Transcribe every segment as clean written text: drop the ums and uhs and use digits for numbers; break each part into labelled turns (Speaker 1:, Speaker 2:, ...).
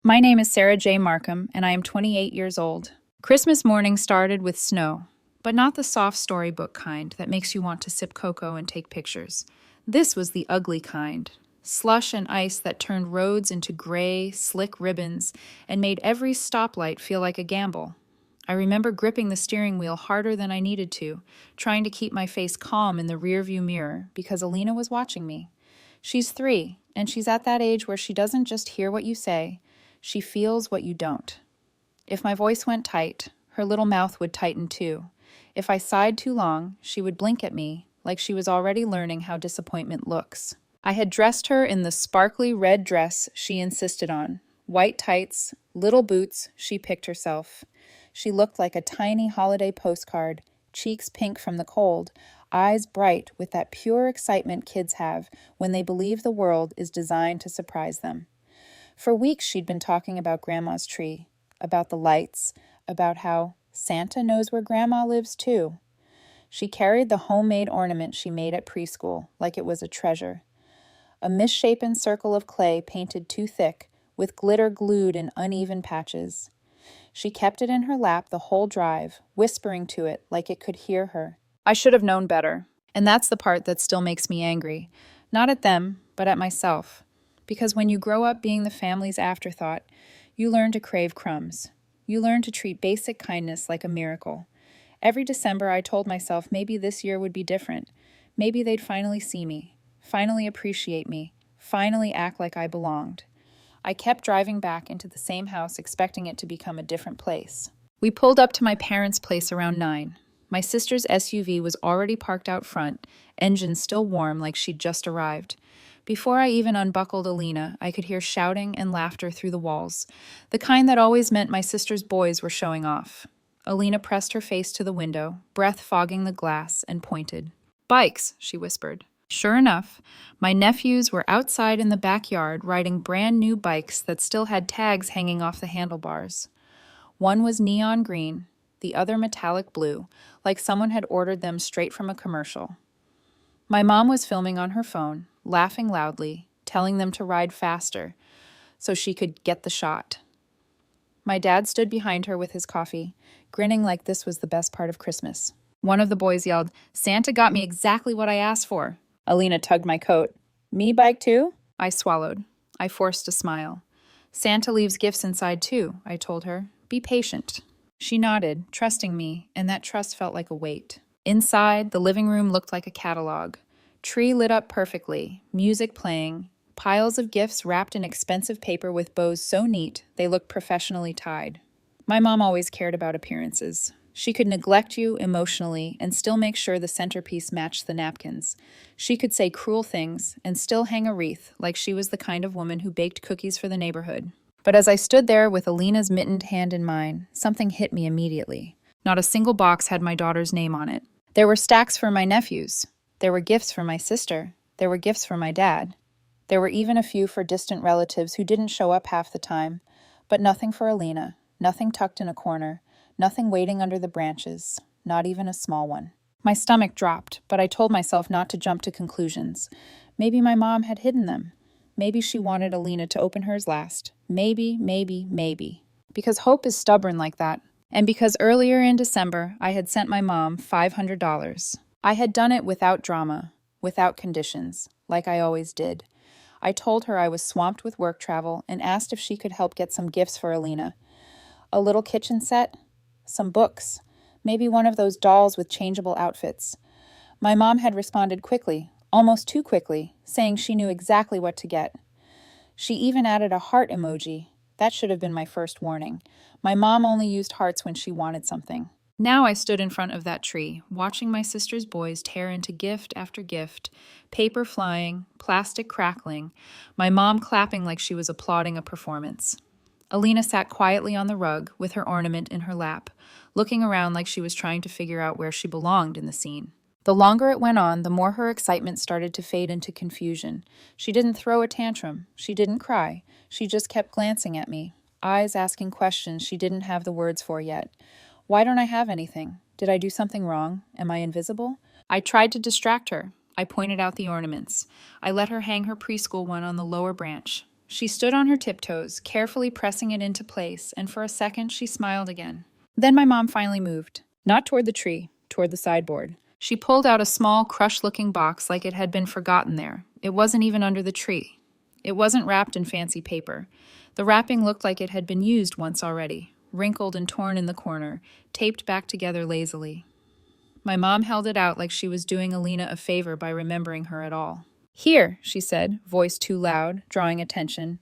Speaker 1: My name is Sarah J. Markham, and I am 28 years old. Christmas morning started with snow, but not the soft storybook kind that makes you want to sip cocoa and take pictures. This was the ugly kind. Slush and ice that turned roads into gray, slick ribbons and made every stoplight feel like a gamble. I remember gripping the steering wheel harder than I needed to, trying to keep my face calm in the rearview mirror because Alina was watching me. She's 3, and she's at that age where she doesn't just hear what you say, she feels what you don't. If my voice went tight, her little mouth would tighten too. If I sighed too long, she would blink at me like she was already learning how disappointment looks. I had dressed her in the sparkly red dress she insisted on, white tights, little boots she picked herself. She looked like a tiny holiday postcard, cheeks pink from the cold, eyes bright with that pure excitement kids have when they believe the world is designed to surprise them. For weeks she'd been talking about Grandma's tree, about the lights, about how Santa knows where Grandma lives too. She carried the homemade ornament she made at preschool like it was a treasure. A misshapen circle of clay painted too thick, with glitter glued in uneven patches. She kept it in her lap the whole drive, whispering to it like it could hear her. I should have known better. And that's the part that still makes me angry. Not at them, but at myself. Because when you grow up being the family's afterthought, you learn to crave crumbs. You learn to treat basic kindness like a miracle. Every December, I told myself maybe this year would be different. Maybe they'd finally see me, finally appreciate me, finally act like I belonged. I kept driving back into the same house, expecting it to become a different place. We pulled up to my parents' place around 9. My sister's SUV was already parked out front, engine still warm like she'd just arrived. Before I even unbuckled Alina, I could hear shouting and laughter through the walls, the kind that always meant my sister's boys were showing off. Alina pressed her face to the window, breath fogging the glass, and pointed. "Bikes," she whispered. Sure enough, my nephews were outside in the backyard riding brand new bikes that still had tags hanging off the handlebars. One was neon green, the other metallic blue, like someone had ordered them straight from a commercial. My mom was filming on her phone, laughing loudly, telling them to ride faster so she could get the shot. My dad stood behind her with his coffee, grinning like this was the best part of Christmas. One of the boys yelled, "Santa got me exactly what I asked for." Alina tugged my coat. "Me bike too?" I swallowed. I forced a smile. "Santa leaves gifts inside too," I told her. "Be patient." She nodded, trusting me, and that trust felt like a weight. Inside, the living room looked like a catalog. Tree lit up perfectly, music playing, piles of gifts wrapped in expensive paper with bows so neat they looked professionally tied. My mom always cared about appearances. She could neglect you emotionally and still make sure the centerpiece matched the napkins. She could say cruel things and still hang a wreath like she was the kind of woman who baked cookies for the neighborhood. But as I stood there with Alina's mittened hand in mine, something hit me immediately. Not a single box had my daughter's name on it. There were stacks for my nephews. There were gifts for my sister. There were gifts for my dad. There were even a few for distant relatives who didn't show up half the time, but nothing for Alina, nothing tucked in a corner, nothing waiting under the branches, not even a small one. My stomach dropped, but I told myself not to jump to conclusions. Maybe my mom had hidden them. Maybe she wanted Alina to open hers last. Maybe. Because hope is stubborn like that. And because earlier in December, I had sent my mom $500. I had done it without drama, without conditions, like I always did. I told her I was swamped with work travel and asked if she could help get some gifts for Alina. A little kitchen set, some books, maybe one of those dolls with changeable outfits. My mom had responded quickly, almost too quickly, saying she knew exactly what to get. She even added a heart emoji. That should have been my first warning. My mom only used hearts when she wanted something. Now I stood in front of that tree, watching my sister's boys tear into gift after gift, paper flying, plastic crackling, my mom clapping like she was applauding a performance. Alina sat quietly on the rug with her ornament in her lap, looking around like she was trying to figure out where she belonged in the scene. The longer it went on, the more her excitement started to fade into confusion. She didn't throw a tantrum. She didn't cry. She just kept glancing at me, eyes asking questions she didn't have the words for yet. Why don't I have anything? Did I do something wrong? Am I invisible? I tried to distract her. I pointed out the ornaments. I let her hang her preschool one on the lower branch. She stood on her tiptoes, carefully pressing it into place, and for a second she smiled again. Then my mom finally moved. Not toward the tree, toward the sideboard. She pulled out a small, crushed-looking box like it had been forgotten there. It wasn't even under the tree. It wasn't wrapped in fancy paper. The wrapping looked like it had been used once already, wrinkled and torn in the corner, taped back together lazily. My mom held it out like she was doing Alina a favor by remembering her at all. "Here," she said, voice too loud, drawing attention.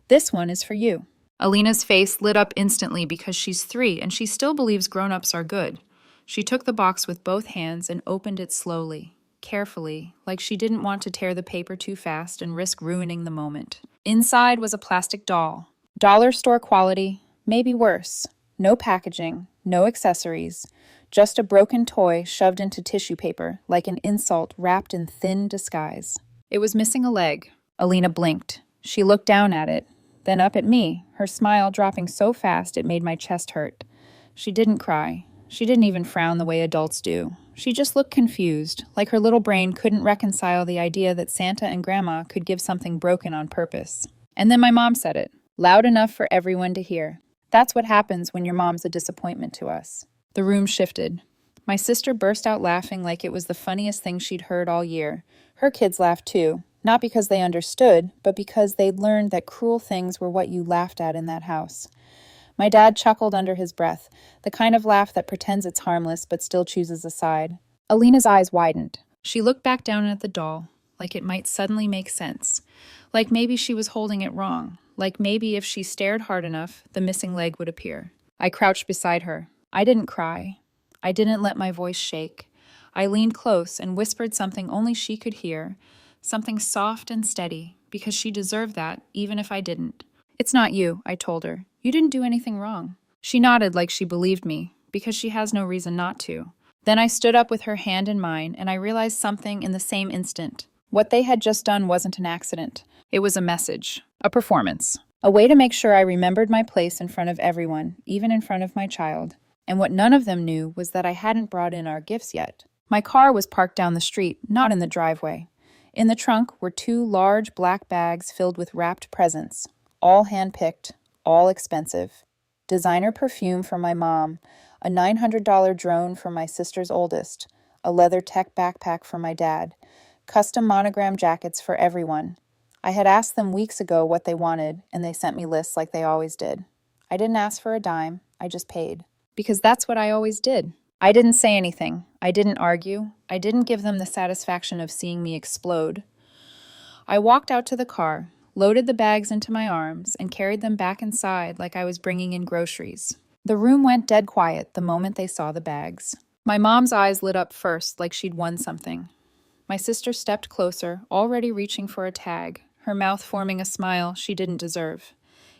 Speaker 1: "This one is for you." Alina's face lit up instantly because she's 3 and she still believes grown-ups are good. She took the box with both hands and opened it slowly, carefully, like she didn't want to tear the paper too fast and risk ruining the moment. Inside was a plastic doll. Dollar store quality, maybe worse. No packaging, no accessories. Just a broken toy shoved into tissue paper, like an insult wrapped in thin disguise. It was missing a leg. Alina blinked. She looked down at it, then up at me, her smile dropping so fast it made my chest hurt. She didn't cry. She didn't even frown the way adults do. She just looked confused, like her little brain couldn't reconcile the idea that Santa and Grandma could give something broken on purpose. And then my mom said it, loud enough for everyone to hear. That's what happens when your mom's a disappointment to us. The room shifted. My sister burst out laughing like it was the funniest thing she'd heard all year. Her kids laughed too, not because they understood, but because they'd learned that cruel things were what you laughed at in that house. My dad chuckled under his breath, the kind of laugh that pretends it's harmless but still chooses a side. Alina's eyes widened. She looked back down at the doll, like it might suddenly make sense. Like maybe she was holding it wrong. Like maybe if she stared hard enough, the missing leg would appear. I crouched beside her. I didn't cry. I didn't let my voice shake. I leaned close and whispered something only she could hear, something soft and steady, because she deserved that, even if I didn't. "It's not you," I told her. "You didn't do anything wrong." She nodded like she believed me, because she has no reason not to. Then I stood up with her hand in mine, and I realized something in the same instant. What they had just done wasn't an accident. It was a message, a performance, a way to make sure I remembered my place in front of everyone, even in front of my child. And what none of them knew was that I hadn't brought in our gifts yet. My car was parked down the street, not in the driveway. In the trunk were 2 large black bags filled with wrapped presents, all hand-picked, all expensive. Designer perfume for my mom, a $900 drone for my sister's oldest, a leather tech backpack for my dad, custom monogram jackets for everyone. I had asked them weeks ago what they wanted, and they sent me lists like they always did. I didn't ask for a dime, I just paid. Because that's what I always did. I didn't say anything. I didn't argue. I didn't give them the satisfaction of seeing me explode. I walked out to the car, loaded the bags into my arms, and carried them back inside like I was bringing in groceries. The room went dead quiet the moment they saw the bags. My mom's eyes lit up first like she'd won something. My sister stepped closer, already reaching for a tag, her mouth forming a smile she didn't deserve.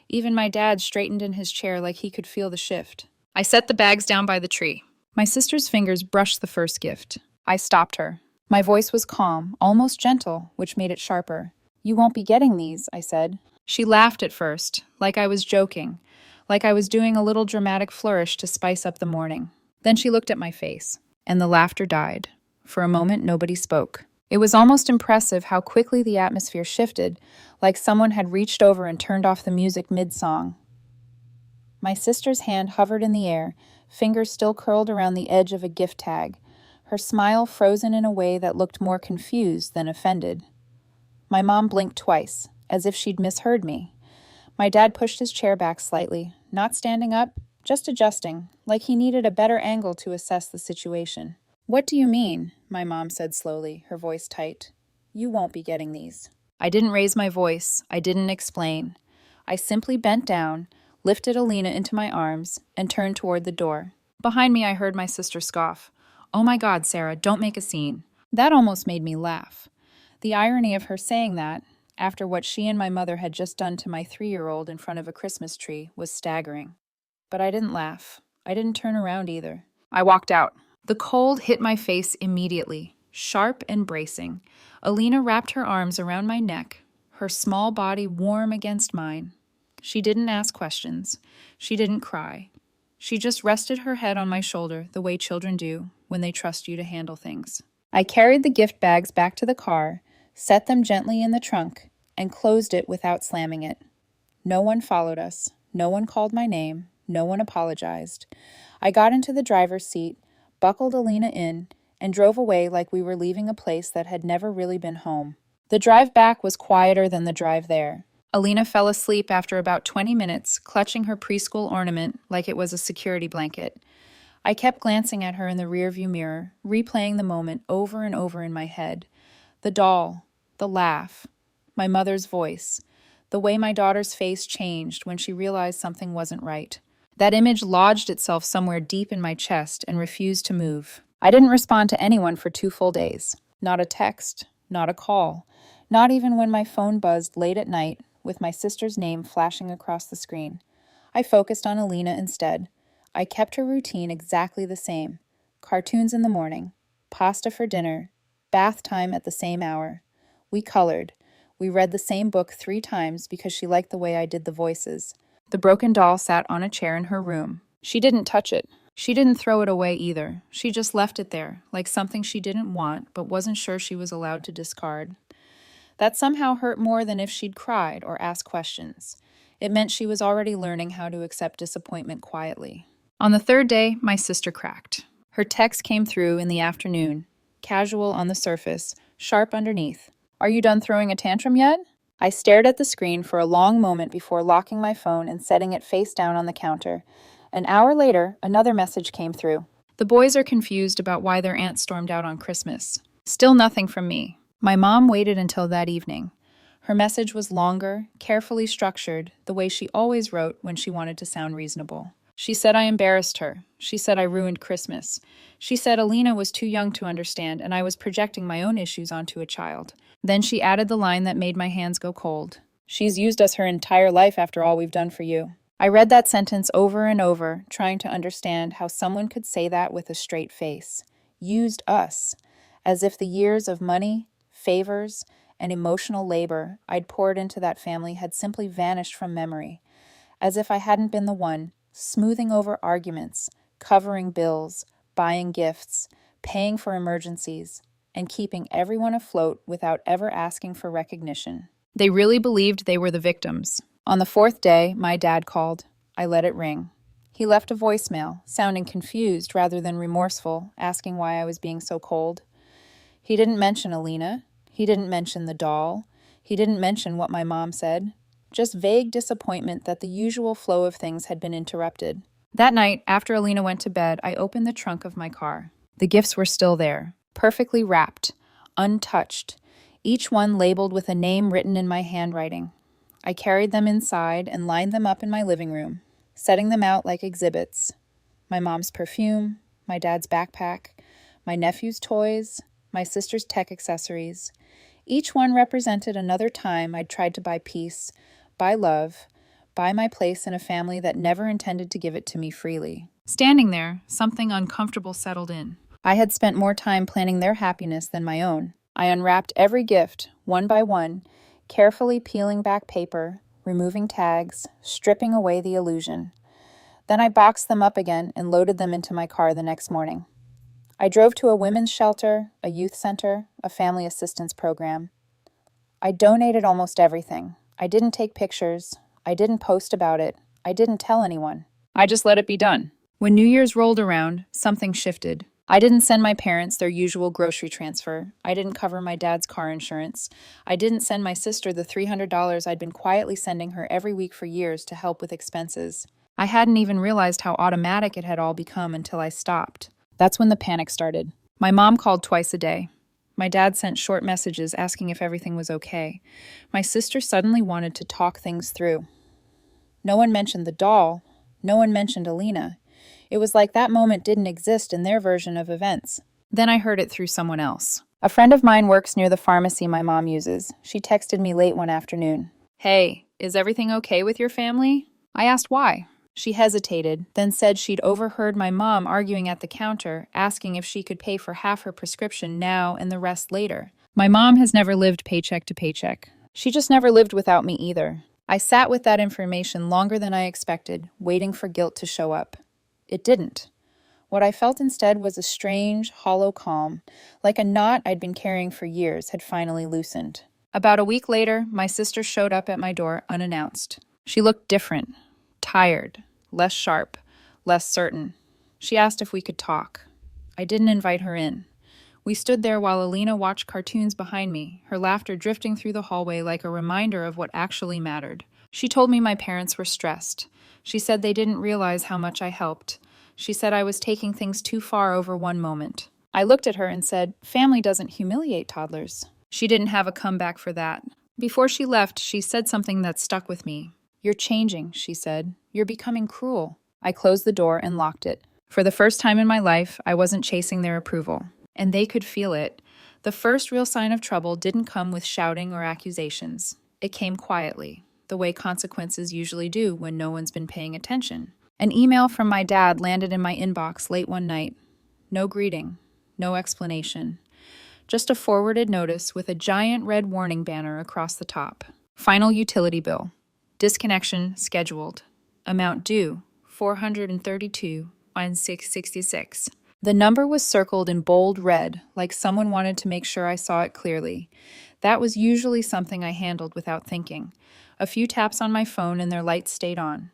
Speaker 1: Even my dad straightened in his chair like he could feel the shift. I set the bags down by the tree. My sister's fingers brushed the first gift. I stopped her. My voice was calm, almost gentle, which made it sharper. "You won't be getting these," I said. She laughed at first, like I was joking, like I was doing a little dramatic flourish to spice up the morning. Then she looked at my face, and the laughter died. For a moment, nobody spoke. It was almost impressive how quickly the atmosphere shifted, like someone had reached over and turned off the music mid-song. My sister's hand hovered in the air, fingers still curled around the edge of a gift tag, her smile frozen in a way that looked more confused than offended. My mom blinked twice, as if she'd misheard me. My dad pushed his chair back slightly, not standing up, just adjusting, like he needed a better angle to assess the situation. "What do you mean?" my mom said slowly, her voice tight. "You won't be getting these." I didn't raise my voice. I didn't explain. I simply bent down, lifted Alina into my arms, and turned toward the door. Behind me, I heard my sister scoff. "Oh my God, Sarah, don't make a scene." That almost made me laugh. The irony of her saying that, after what she and my mother had just done to my 3-year-old in front of a Christmas tree, was staggering. But I didn't laugh. I didn't turn around either. I walked out. The cold hit my face immediately, sharp and bracing. Alina wrapped her arms around my neck, her small body warm against mine. She didn't ask questions. She didn't cry. She just rested her head on my shoulder the way children do when they trust you to handle things. I carried the gift bags back to the car, set them gently in the trunk, and closed it without slamming it. No one followed us. No one called my name. No one apologized. I got into the driver's seat, buckled Alina in, and drove away like we were leaving a place that had never really been home. The drive back was quieter than the drive there. Alina fell asleep after about 20 minutes, clutching her preschool ornament like it was a security blanket. I kept glancing at her in the rearview mirror, replaying the moment over and over in my head. The doll, the laugh, my mother's voice, the way my daughter's face changed when she realized something wasn't right. That image lodged itself somewhere deep in my chest and refused to move. I didn't respond to anyone for 2 full days. Not a text, not a call, not even when my phone buzzed late at night with my sister's name flashing across the screen. I focused on Alina instead. I kept her routine exactly the same. Cartoons in the morning, pasta for dinner, bath time at the same hour. We colored. We read the same book 3 times because she liked the way I did the voices. The broken doll sat on a chair in her room. She didn't touch it. She didn't throw it away either. She just left it there, like something she didn't want but wasn't sure she was allowed to discard. That somehow hurt more than if she'd cried or asked questions. It meant she was already learning how to accept disappointment quietly. On the 3rd day, my sister cracked. Her text came through in the afternoon, casual on the surface, sharp underneath. "Are you done throwing a tantrum yet?" I stared at the screen for a long moment before locking my phone and setting it face down on the counter. An hour later, another message came through. "The boys are confused about why their aunt stormed out on Christmas." Still nothing from me. My mom waited until that evening. Her message was longer, carefully structured, the way she always wrote when she wanted to sound reasonable. She said I embarrassed her. She said I ruined Christmas. She said Alina was too young to understand and I was projecting my own issues onto a child. Then she added the line that made my hands go cold. "She's used us her entire life after all we've done for you." I read that sentence over and over, trying to understand how someone could say that with a straight face. Used us. As if the years of money, favors, and emotional labor I'd poured into that family had simply vanished from memory. As if I hadn't been the one, smoothing over arguments, covering bills, buying gifts, paying for emergencies, and keeping everyone afloat without ever asking for recognition. They really believed they were the victims. On the 4th day, my dad called. I let it ring. He left a voicemail, sounding confused rather than remorseful, asking why I was being so cold. He didn't mention Alina. He didn't mention the doll. He didn't mention what my mom said. Just vague disappointment that the usual flow of things had been interrupted. That night, after Alina went to bed, I opened the trunk of my car. The gifts were still there, perfectly wrapped, untouched, each one labeled with a name written in my handwriting. I carried them inside and lined them up in my living room, setting them out like exhibits. My mom's perfume, my dad's backpack, my nephew's toys, my sister's tech accessories. Each one represented another time I'd tried to buy peace, buy love, buy my place in a family that never intended to give it to me freely. Standing there, something uncomfortable settled in. I had spent more time planning their happiness than my own. I unwrapped every gift, one by one, carefully peeling back paper, removing tags, stripping away the illusion. Then I boxed them up again and loaded them into my car the next morning. I drove to a women's shelter, a youth center, a family assistance program. I donated almost everything. I didn't take pictures. I didn't post about it. I didn't tell anyone. I just let it be done. When New Year's rolled around, something shifted. I didn't send my parents their usual grocery transfer. I didn't cover my dad's car insurance. I didn't send my sister the $300 I'd been quietly sending her every week for years to help with expenses. I hadn't even realized how automatic it had all become until I stopped. That's when the panic started. My mom called twice a day. My dad sent short messages asking if everything was okay. My sister suddenly wanted to talk things through. No one mentioned the doll. No one mentioned Alina. It was like that moment didn't exist in their version of events. Then I heard it through someone else. A friend of mine works near the pharmacy my mom uses. She texted me late one afternoon. "Hey, is everything okay with your family?" I asked why. She hesitated, then said she'd overheard my mom arguing at the counter, asking if she could pay for half her prescription now and the rest later. My mom has never lived paycheck to paycheck. She just never lived without me either. I sat with that information longer than I expected, waiting for guilt to show up. It didn't. What I felt instead was a strange, hollow calm, like a knot I'd been carrying for years had finally loosened. About a week later, my sister showed up at my door unannounced. She looked different, tired, less sharp, less certain. She asked if we could talk. I didn't invite her in. We stood there while Alina watched cartoons behind me, her laughter drifting through the hallway like a reminder of what actually mattered. She told me my parents were stressed. She said they didn't realize how much I helped. She said I was taking things too far over one moment. I looked at her and said, "Family doesn't humiliate toddlers." She didn't have a comeback for that. Before she left, she said something that stuck with me. "You're changing," she said. "You're becoming cruel." I closed the door and locked it. For the first time in my life, I wasn't chasing their approval. And they could feel it. The first real sign of trouble didn't come with shouting or accusations. It came quietly, the way consequences usually do when no one's been paying attention. An email from my dad landed in my inbox late one night. No greeting, no explanation. Just a forwarded notice with a giant red warning banner across the top. Final utility bill. Disconnection scheduled. Amount due, $432.666. The number was circled in bold red, like someone wanted to make sure I saw it clearly. That was usually something I handled without thinking. A few taps on my phone and their lights stayed on.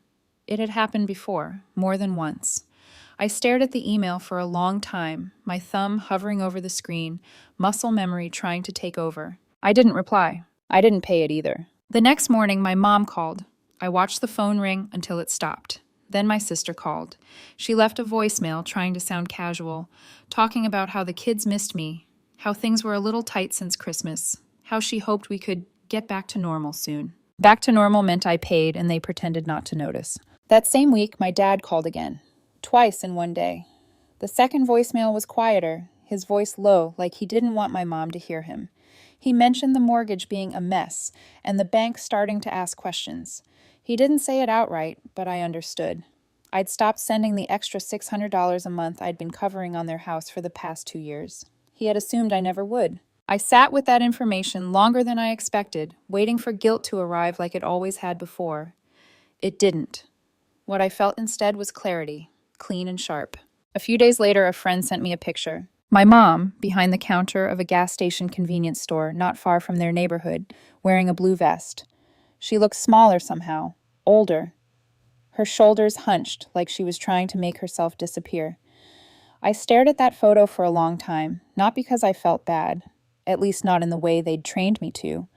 Speaker 1: It had happened before, more than once. I stared at the email for a long time, my thumb hovering over the screen, muscle memory trying to take over. I didn't reply. I didn't pay it either. The next morning, my mom called. I watched the phone ring until it stopped. Then my sister called. She left a voicemail trying to sound casual, talking about how the kids missed me, how things were a little tight since Christmas, how she hoped we could get back to normal soon. Back to normal meant I paid and they pretended not to notice. That same week, my dad called again. Twice in one day. The second voicemail was quieter, his voice low, like he didn't want my mom to hear him. He mentioned the mortgage being a mess and the bank starting to ask questions. He didn't say it outright, but I understood. I'd stopped sending the extra $600 a month I'd been covering on their house for the past 2 years. He had assumed I never would. I sat with that information longer than I expected, waiting for guilt to arrive like it always had before. It didn't. What I felt instead was clarity, clean and sharp. A few days later, a friend sent me a picture. My mom, behind the counter of a gas station convenience store not far from their neighborhood, wearing a blue vest. She looked smaller somehow, older. Her shoulders hunched like she was trying to make herself disappear. I stared at that photo for a long time, not because I felt bad, at least not in the way they'd trained me to,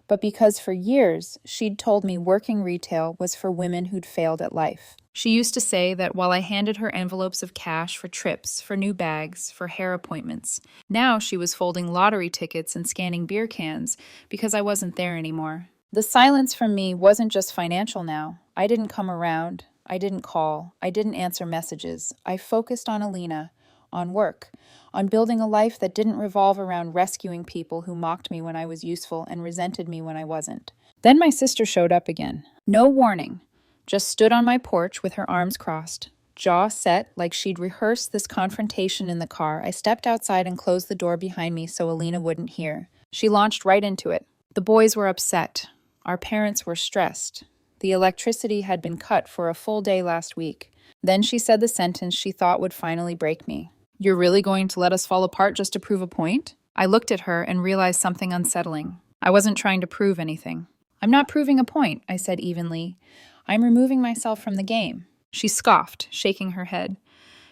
Speaker 1: but because for years she'd told me working retail was for women who'd failed at life. She used to say that while I handed her envelopes of cash for trips, for new bags, for hair appointments, now she was folding lottery tickets and scanning beer cans because I wasn't there anymore. The silence from me wasn't just financial now. I didn't come around. I didn't call. I didn't answer messages. I focused on Alina, on work, on building a life that didn't revolve around rescuing people who mocked me when I was useful and resented me when I wasn't. Then my sister showed up again. No warning. Just stood on my porch with her arms crossed, jaw set like she'd rehearsed this confrontation in the car. I stepped outside and closed the door behind me so Alina wouldn't hear. She launched right into it. The boys were upset. Our parents were stressed. The electricity had been cut for a full day last week. Then she said the sentence she thought would finally break me. "You're really going to let us fall apart just to prove a point?" I looked at her and realized something unsettling. I wasn't trying to prove anything. "I'm not proving a point," I said evenly. "I'm removing myself from the game." She scoffed, shaking her head.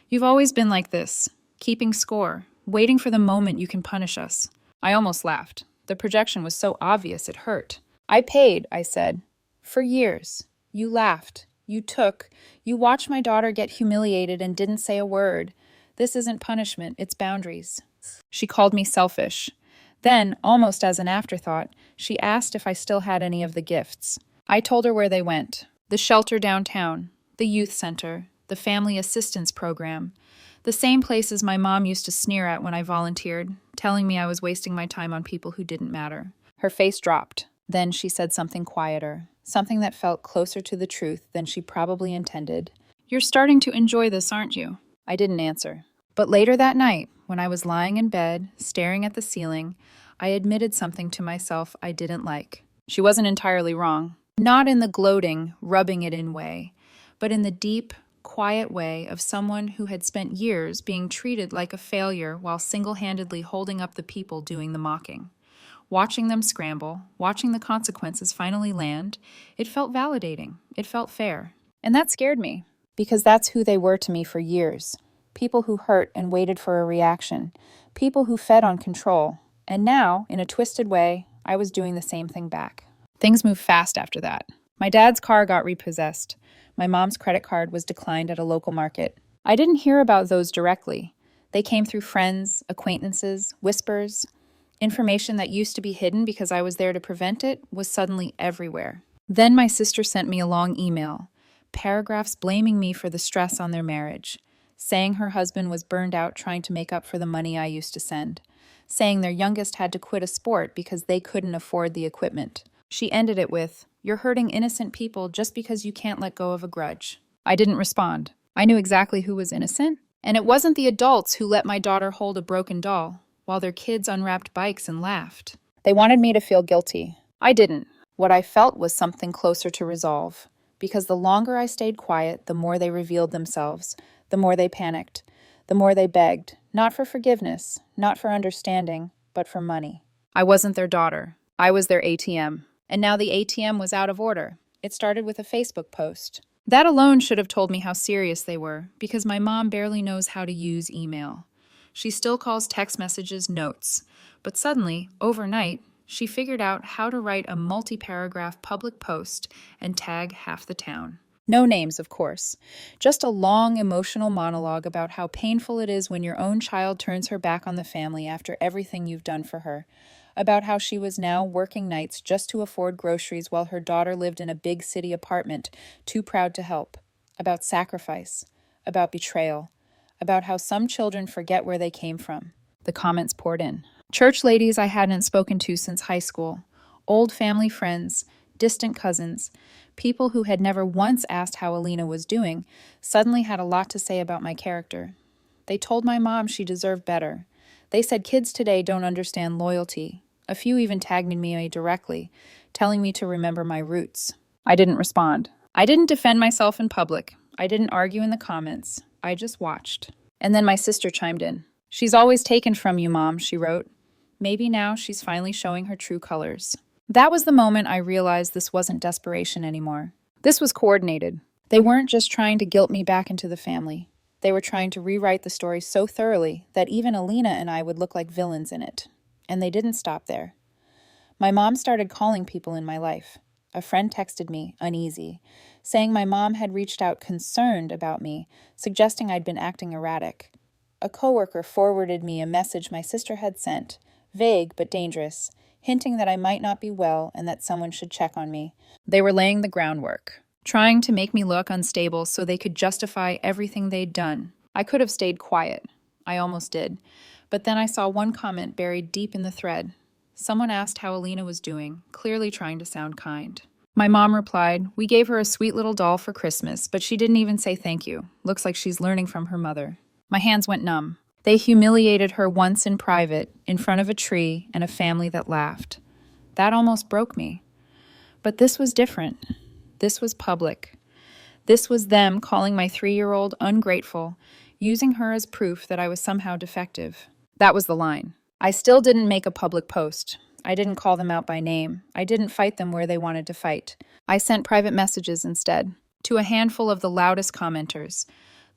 Speaker 1: "You've always been like this, keeping score, waiting for the moment you can punish us." I almost laughed. The projection was so obvious it hurt. "I paid," I said. "For years. You laughed. You took. You watched my daughter get humiliated and didn't say a word. This isn't punishment, it's boundaries." She called me selfish. Then, almost as an afterthought, she asked if I still had any of the gifts. I told her where they went. The shelter downtown, the youth center, the family assistance program, the same places my mom used to sneer at when I volunteered, telling me I was wasting my time on people who didn't matter. Her face dropped. Then she said something quieter, something that felt closer to the truth than she probably intended. "You're starting to enjoy this, aren't you?" I didn't answer. But later that night, when I was lying in bed, staring at the ceiling, I admitted something to myself I didn't like. She wasn't entirely wrong. Not in the gloating, rubbing it in way, but in the deep, quiet way of someone who had spent years being treated like a failure while single-handedly holding up the people doing the mocking. watching them scramble, watching the consequences finally land, it felt validating. It felt fair. And that scared me, because that's who they were to me for years. People who hurt and waited for a reaction. People who fed on control. And now, in a twisted way, I was doing the same thing back. Things moved fast after that. My dad's car got repossessed. My mom's credit card was declined at a local market. I didn't hear about those directly. They came through friends, acquaintances, whispers. Information that used to be hidden because I was there to prevent it was suddenly everywhere. Then my sister sent me a long email, paragraphs blaming me for the stress on their marriage, saying her husband was burned out trying to make up for the money I used to send, saying their youngest had to quit a sport because they couldn't afford the equipment. She ended it with, "You're hurting innocent people just because you can't let go of a grudge." I didn't respond. I knew exactly who was innocent, and it wasn't the adults who let my daughter hold a broken doll while their kids unwrapped bikes and laughed. They wanted me to feel guilty. I didn't. What I felt was something closer to resolve, because the longer I stayed quiet, the more they revealed themselves, the more they panicked, the more they begged, not for forgiveness, not for understanding, but for money. I wasn't their daughter. I was their ATM. And now the ATM was out of order. It started with a Facebook post. That alone should have told me how serious they were, because my mom barely knows how to use email. She still calls text messages notes. But suddenly, overnight, she figured out how to write a multi-paragraph public post and tag half the town. No names, of course. Just a long, emotional monologue about how painful it is when your own child turns her back on the family after everything you've done for her. About how she was now working nights just to afford groceries while her daughter lived in a big city apartment, too proud to help. About sacrifice. About betrayal. About how some children forget where they came from. The comments poured in. Church ladies I hadn't spoken to since high school. Old family friends. Distant cousins. People who had never once asked how Alina was doing suddenly had a lot to say about my character. They told my mom she deserved better. They said kids today don't understand loyalty. A few even tagged me directly, telling me to remember my roots. I didn't respond. I didn't defend myself in public. I didn't argue in the comments. I just watched. And then my sister chimed in. "She's always taken from you, Mom," she wrote. "Maybe now she's finally showing her true colors." That was the moment I realized this wasn't desperation anymore. This was coordinated. They weren't just trying to guilt me back into the family. They were trying to rewrite the story so thoroughly that even Alina and I would look like villains in it. And they didn't stop there. My mom started calling people in my life. A friend texted me, uneasy, saying my mom had reached out concerned about me, suggesting I'd been acting erratic. A coworker forwarded me a message my sister had sent, vague but dangerous, hinting that I might not be well and that someone should check on me. They were laying the groundwork, trying to make me look unstable so they could justify everything they'd done. I could have stayed quiet. I almost did. But then I saw one comment buried deep in the thread. Someone asked how Alina was doing, clearly trying to sound kind. My mom replied, "We gave her a sweet little doll for Christmas, but she didn't even say thank you. Looks like she's learning from her mother." My hands went numb. They humiliated her once in private, in front of a tree and a family that laughed. That almost broke me. But this was different. This was public. This was them calling my 3-year-old ungrateful, using her as proof that I was somehow defective. That was the line. I still didn't make a public post. I didn't call them out by name. I didn't fight them where they wanted to fight. I sent private messages instead, to a handful of the loudest commenters.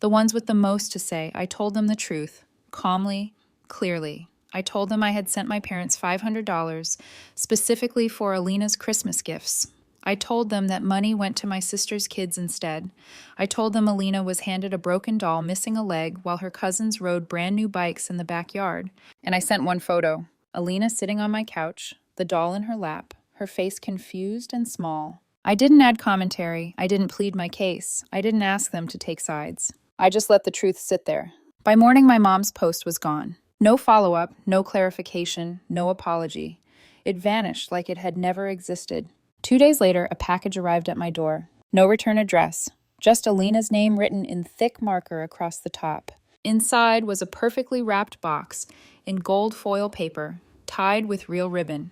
Speaker 1: The ones with the most to say. I told them the truth. Calmly, clearly. I told them I had sent my parents $500 specifically for Alina's Christmas gifts. I told them that money went to my sister's kids instead. I told them Alina was handed a broken doll missing a leg while her cousins rode brand new bikes in the backyard. And I sent one photo. Alina sitting on my couch, the doll in her lap, her face confused and small. I didn't add commentary. I didn't plead my case. I didn't ask them to take sides. I just let the truth sit there. By morning, my mom's post was gone. No follow-up, no clarification, no apology. It vanished like it had never existed. 2 days later, a package arrived at my door. No return address, just Alina's name written in thick marker across the top. Inside was a perfectly wrapped box in gold foil paper, tied with real ribbon.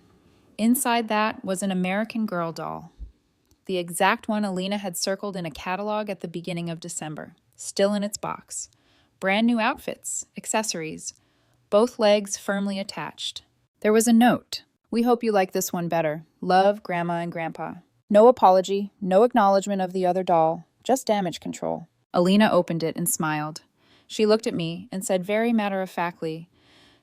Speaker 1: Inside that was an American Girl doll. The exact one Alina had circled in a catalog at the beginning of December, still in its box. Brand new outfits, accessories, both legs firmly attached. There was a note. We hope you like this one better. Love, Grandma and Grandpa. No apology, no acknowledgement of the other doll, just damage control. Alina opened it and smiled. She looked at me and said very matter-of-factly,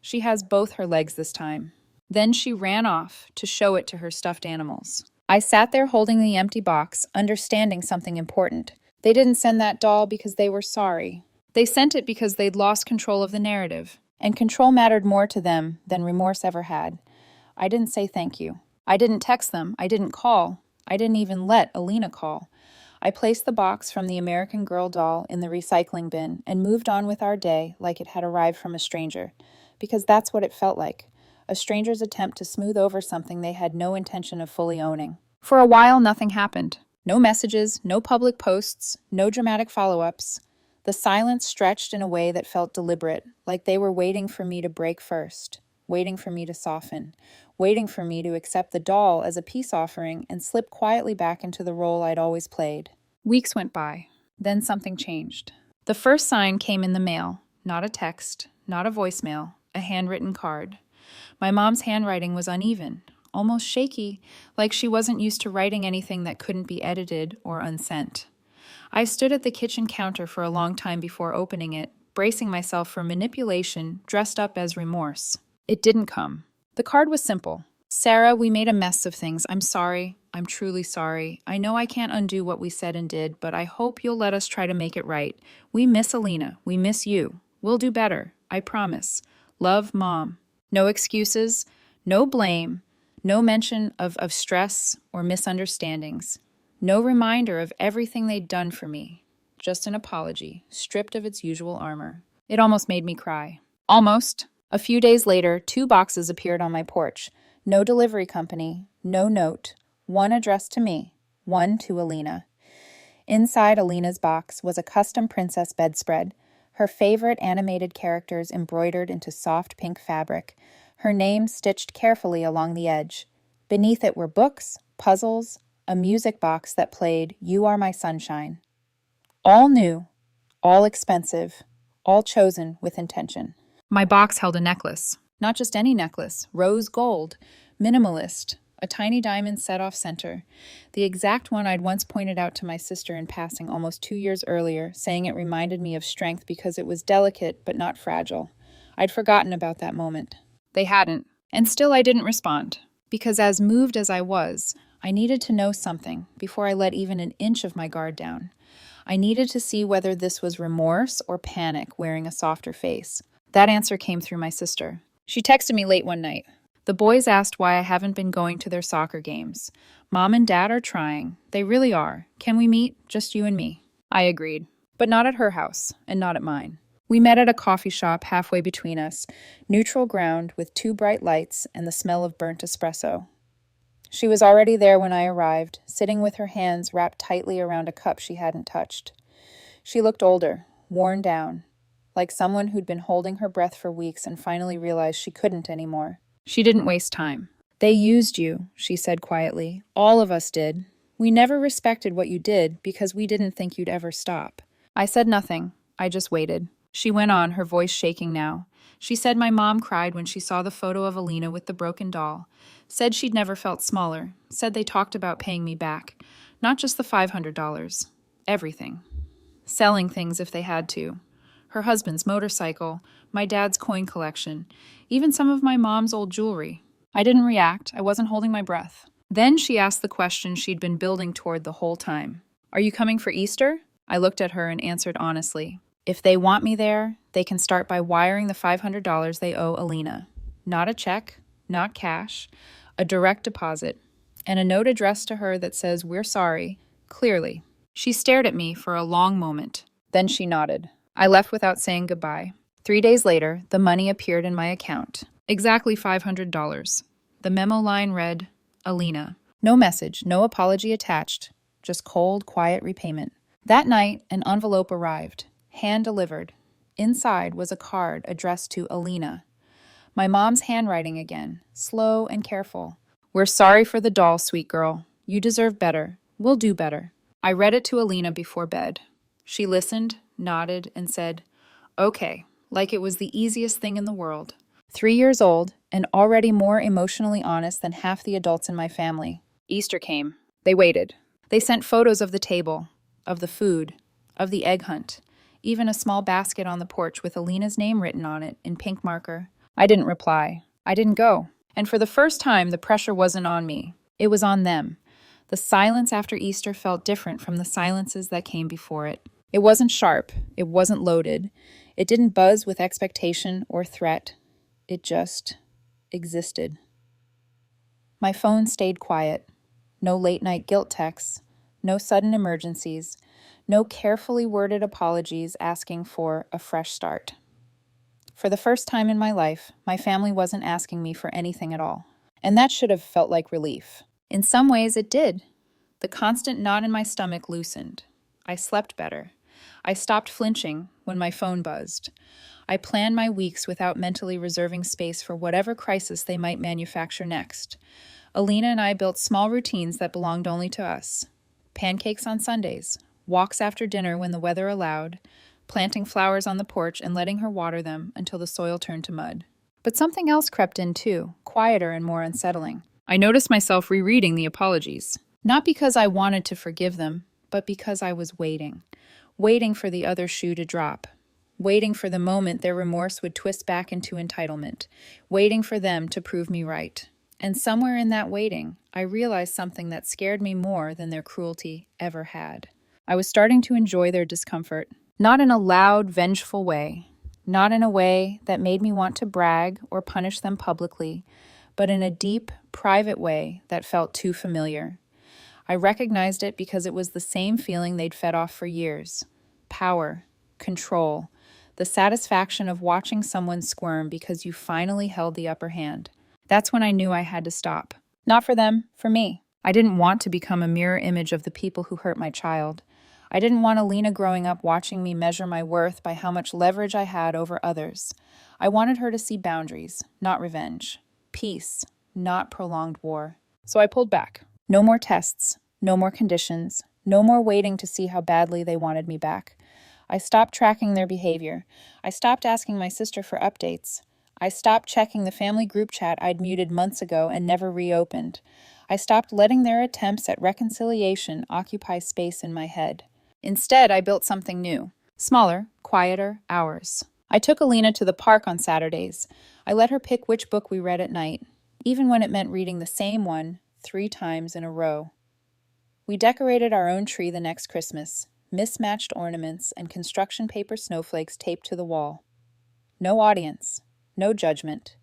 Speaker 1: "She has both her legs this time." Then she ran off to show it to her stuffed animals. I sat there holding the empty box, understanding something important. They didn't send that doll because they were sorry. They sent it because they'd lost control of the narrative, and control mattered more to them than remorse ever had. I didn't say thank you. I didn't text them. I didn't call. I didn't even let Alina call. I placed the box from the American Girl doll in the recycling bin and moved on with our day like it had arrived from a stranger, because that's what it felt like. A stranger's attempt to smooth over something they had no intention of fully owning. For a while, nothing happened. No messages, no public posts, no dramatic follow-ups. The silence stretched in a way that felt deliberate, like they were waiting for me to break first, waiting for me to soften, waiting for me to accept the doll as a peace offering and slip quietly back into the role I'd always played. Weeks went by. Then something changed. The first sign came in the mail. Not a text, not a voicemail, a handwritten card. My mom's handwriting was uneven, almost shaky, like she wasn't used to writing anything that couldn't be edited or unsent. I stood at the kitchen counter for a long time before opening it, bracing myself for manipulation dressed up as remorse. It didn't come. The card was simple. "Sarah, we made a mess of things. I'm sorry. I'm truly sorry. I know I can't undo what we said and did, but I hope you'll let us try to make it right. We miss Alina. We miss you. We'll do better. I promise. Love, Mom." No excuses, no blame, no mention of stress or misunderstandings. No reminder of everything they'd done for me. Just an apology, stripped of its usual armor. It almost made me cry. Almost. A few days later, 2 boxes appeared on my porch. No delivery company, no note. One addressed to me, one to Alina. Inside Alina's box was a custom princess bedspread, her favorite animated characters embroidered into soft pink fabric, her name stitched carefully along the edge. Beneath it were books, puzzles, a music box that played "You Are My Sunshine." All new, all expensive, all chosen with intention. My box held a necklace. Not just any necklace, rose gold, minimalist, a tiny diamond set off center, the exact one I'd once pointed out to my sister in passing almost 2 years earlier, saying it reminded me of strength because it was delicate but not fragile. I'd forgotten about that moment. They hadn't, and still I didn't respond, because as moved as I was, I needed to know something before I let even an inch of my guard down. I needed to see whether this was remorse or panic wearing a softer face. That answer came through my sister. She texted me late one night. "The boys asked why I haven't been going to their soccer games. Mom and Dad are trying. They really are. Can we meet? Just you and me." I agreed, but not at her house, and not at mine. We met at a coffee shop halfway between us, neutral ground with 2 bright lights and the smell of burnt espresso. She was already there when I arrived, sitting with her hands wrapped tightly around a cup she hadn't touched. She looked older, worn down, like someone who'd been holding her breath for weeks and finally realized she couldn't anymore. She didn't waste time. "They used you," she said quietly. "All of us did. We never respected what you did because we didn't think you'd ever stop." I said nothing. I just waited. She went on, her voice shaking now. She said my mom cried when she saw the photo of Alina with the broken doll. Said she'd never felt smaller. Said they talked about paying me back. Not just the $500. Everything. Selling things if they had to. Her husband's motorcycle, my dad's coin collection, even some of my mom's old jewelry. I didn't react. I wasn't holding my breath. Then she asked the question she'd been building toward the whole time. "Are you coming for Easter?" I looked at her and answered honestly. If they want me there, they can start by wiring the $500 they owe Alina. Not a check, not cash, a direct deposit, and a note addressed to her that says, "We're sorry," clearly. She stared at me for a long moment. Then she nodded. I left without saying goodbye. 3 days later, the money appeared in my account. Exactly $500. The memo line read, "Alina." No message, no apology attached, just cold, quiet repayment. That night, an envelope arrived, hand-delivered. Inside was a card addressed to Alina. My mom's handwriting again, slow and careful. "We're sorry for the doll, sweet girl. You deserve better. We'll do better." I read it to Alina before bed. She listened, nodded, and said, "Okay," like it was the easiest thing in the world. 3 years old, and already more emotionally honest than half the adults in my family. Easter came. They waited. They sent photos of the table, of the food, of the egg hunt, even a small basket on the porch with Alina's name written on it in pink marker. I didn't reply. I didn't go. And for the first time, the pressure wasn't on me. It was on them. The silence after Easter felt different from the silences that came before it. It wasn't sharp. It wasn't loaded. It didn't buzz with expectation or threat. It just existed. My phone stayed quiet. No late-night guilt texts. No sudden emergencies. No carefully worded apologies asking for a fresh start. For the first time in my life, my family wasn't asking me for anything at all. And that should have felt like relief. In some ways, it did. The constant knot in my stomach loosened. I slept better. I stopped flinching when my phone buzzed. I planned my weeks without mentally reserving space for whatever crisis they might manufacture next. Alina and I built small routines that belonged only to us. Pancakes on Sundays, walks after dinner when the weather allowed, planting flowers on the porch and letting her water them until the soil turned to mud. But something else crept in too, quieter and more unsettling. I noticed myself rereading the apologies. Not because I wanted to forgive them, but because I was waiting. Waiting for the other shoe to drop. Waiting for the moment their remorse would twist back into entitlement. Waiting for them to prove me right. And somewhere in that waiting, I realized something that scared me more than their cruelty ever had. I was starting to enjoy their discomfort. Not in a loud, vengeful way. Not in a way that made me want to brag or punish them publicly, but in a deep, private way that felt too familiar. I recognized it because it was the same feeling they'd fed off for years. Power, control, the satisfaction of watching someone squirm because you finally held the upper hand. That's when I knew I had to stop. Not for them, for me. I didn't want to become a mirror image of the people who hurt my child. I didn't want Alina growing up watching me measure my worth by how much leverage I had over others. I wanted her to see boundaries, not revenge. Peace, not prolonged war. So I pulled back. No more tests, no more conditions, no more waiting to see how badly they wanted me back. I stopped tracking their behavior. I stopped asking my sister for updates. I stopped checking the family group chat I'd muted months ago and never reopened. I stopped letting their attempts at reconciliation occupy space in my head. Instead, I built something new. Smaller, quieter, ours. I took Alina to the park on Saturdays. I let her pick which book we read at night, even when it meant reading the same one 3 times in a row. We decorated our own tree the next Christmas, mismatched ornaments and construction paper snowflakes taped to the wall. No audience, no judgment,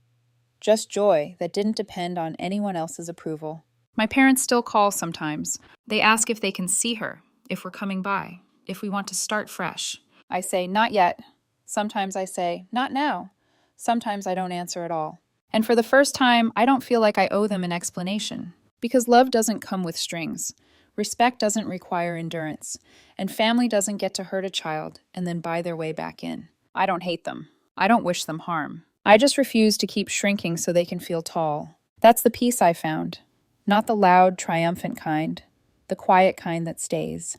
Speaker 1: just joy that didn't depend on anyone else's approval. My parents still call sometimes. They ask if they can see her, if we're coming by, if we want to start fresh. I say, not yet. Sometimes I say, not now. Sometimes I don't answer at all. And for the first time, I don't feel like I owe them an explanation. Because love doesn't come with strings. Respect doesn't require endurance. And family doesn't get to hurt a child and then buy their way back in. I don't hate them. I don't wish them harm. I just refuse to keep shrinking so they can feel tall. That's the peace I found. Not the loud, triumphant kind. The quiet kind that stays.